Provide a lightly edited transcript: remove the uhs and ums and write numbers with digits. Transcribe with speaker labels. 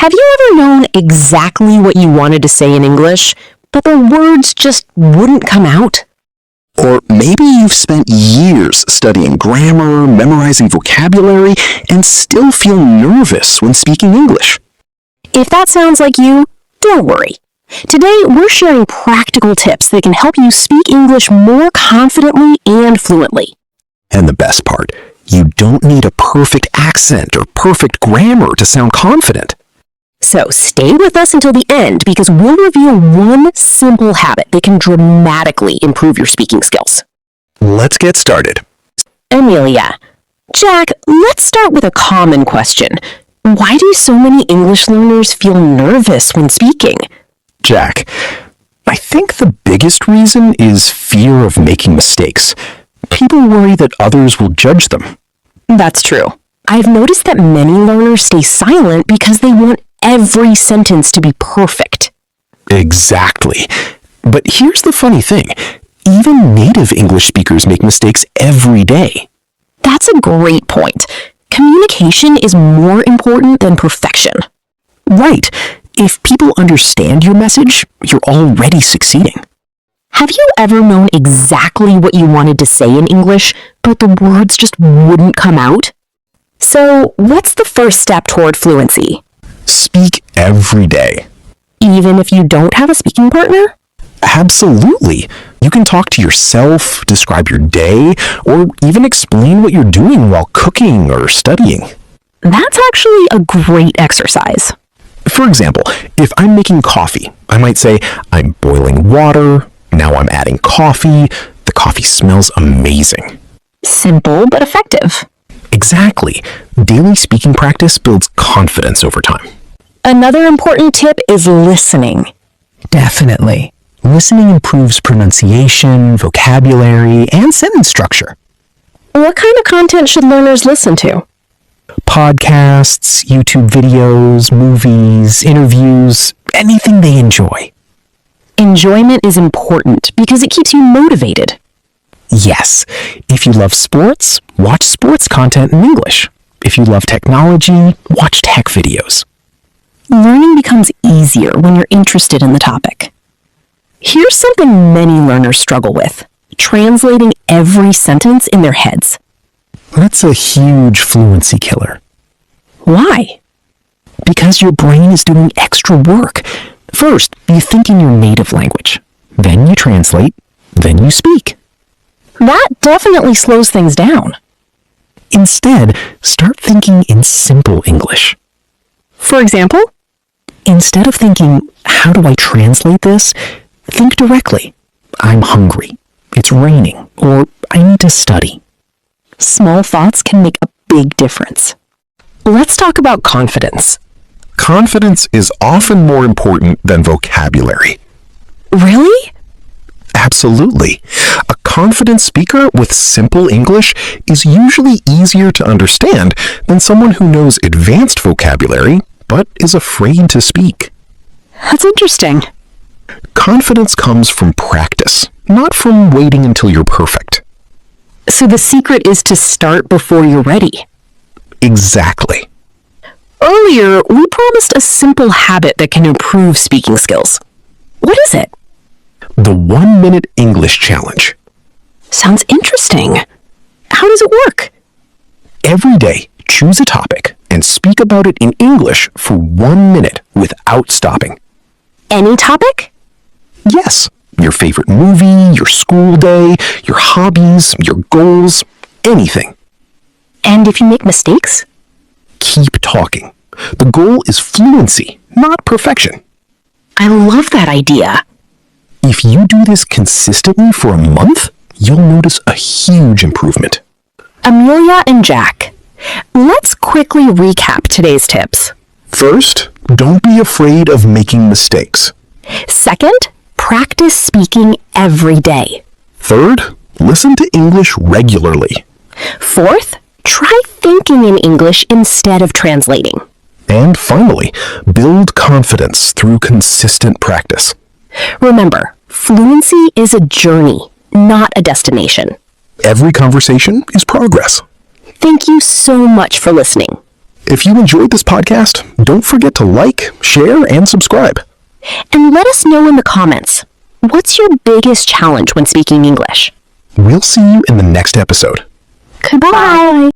Speaker 1: Have you ever known exactly what you wanted to say in English, but the words just wouldn't come out?
Speaker 2: Or maybe you've spent years studying grammar, memorizing vocabulary, and still feel nervous when speaking English.
Speaker 1: If that sounds like you, don't worry. Today, we're sharing practical tips that can help you speak English more confidently and fluently.
Speaker 2: And the best part, you don't need a perfect accent or perfect grammar to sound confident.
Speaker 1: So stay with us until the end because we'll reveal one simple habit that can dramatically improve your speaking skills.
Speaker 2: Let's get started.
Speaker 1: Amelia, Jack, let's start with a common question. Why do so many English learners feel nervous when speaking?
Speaker 2: Jack, I think the biggest reason is fear of making mistakes. People worry that others will judge them.
Speaker 1: That's true. I've noticed that many learners stay silent because they want every sentence to be perfect.
Speaker 2: Exactly. But here's the funny thing. Even native English speakers make mistakes every day.
Speaker 1: That's a great point. Communication is more important than perfection.
Speaker 2: Right. If people understand your message, you're already succeeding.
Speaker 1: Have you ever known exactly what you wanted to say in English, but the words just wouldn't come out? So, what's the first step toward fluency?
Speaker 2: Speak every day.
Speaker 1: Even if you don't have a speaking partner?
Speaker 2: Absolutely. You can talk to yourself, describe your day, or even explain what you're doing while cooking or studying.
Speaker 1: That's actually a great exercise.
Speaker 2: For example, if I'm making coffee, I might say, I'm boiling water, now I'm adding coffee, the coffee smells amazing.
Speaker 1: Simple but effective.
Speaker 2: Exactly. Daily speaking practice builds confidence over time.
Speaker 1: Another important tip is listening.
Speaker 2: Definitely. Listening improves pronunciation, vocabulary, and sentence structure.
Speaker 1: What kind of content should learners listen to?
Speaker 2: Podcasts, YouTube videos, movies, interviews, anything they enjoy.
Speaker 1: Enjoyment is important because it keeps you motivated.
Speaker 2: Yes. If you love sports, watch sports content in English. If you love technology, watch tech videos.
Speaker 1: Learning becomes easier when you're interested in the topic. Here's something many learners struggle with: translating every sentence in their heads.
Speaker 2: That's a huge fluency killer.
Speaker 1: Why?
Speaker 2: Because your brain is doing extra work. First, you think in your native language. Then you translate. Then you speak.
Speaker 1: That definitely slows things down.
Speaker 2: Instead, start thinking in simple English.
Speaker 1: For example?
Speaker 2: Instead of thinking, how do I translate this? Think directly. I'm hungry. It's raining. Or I need to study.
Speaker 1: Small thoughts can make a big difference. Let's talk about confidence.
Speaker 2: Confidence is often more important than vocabulary.
Speaker 1: Really?
Speaker 2: Absolutely. A confident speaker with simple English is usually easier to understand than someone who knows advanced vocabulary but is afraid to speak.
Speaker 1: That's interesting.
Speaker 2: Confidence comes from practice, not from waiting until you're perfect.
Speaker 1: So the secret is to start before you're ready.
Speaker 2: Exactly.
Speaker 1: Earlier, we promised a simple habit that can improve speaking skills. What is it?
Speaker 2: The 1-minute English challenge.
Speaker 1: Sounds interesting. How does it work?
Speaker 2: Every day, choose a topic and speak about it in English for 1 minute without stopping.
Speaker 1: Any topic?
Speaker 2: Yes. Your favorite movie, your school day, your hobbies, your goals, anything.
Speaker 1: And if you make mistakes?
Speaker 2: Keep talking. The goal is fluency, not perfection.
Speaker 1: I love that idea.
Speaker 2: If you do this consistently for a month, you'll notice a huge improvement.
Speaker 1: Amelia and Jack, let's quickly recap today's tips.
Speaker 2: First, don't be afraid of making mistakes.
Speaker 1: Second, practice speaking every day.
Speaker 2: Third, listen to English regularly.
Speaker 1: Fourth, try thinking in English instead of translating.
Speaker 2: And finally, build confidence through consistent practice.
Speaker 1: Remember, fluency is a journey, not a destination.
Speaker 2: Every conversation is progress.
Speaker 1: Thank you so much for listening.
Speaker 2: If you enjoyed this podcast, don't forget to like, share, and subscribe.
Speaker 1: And let us know in the comments, what's your biggest challenge when speaking English?
Speaker 2: We'll see you in the next episode.
Speaker 1: Goodbye.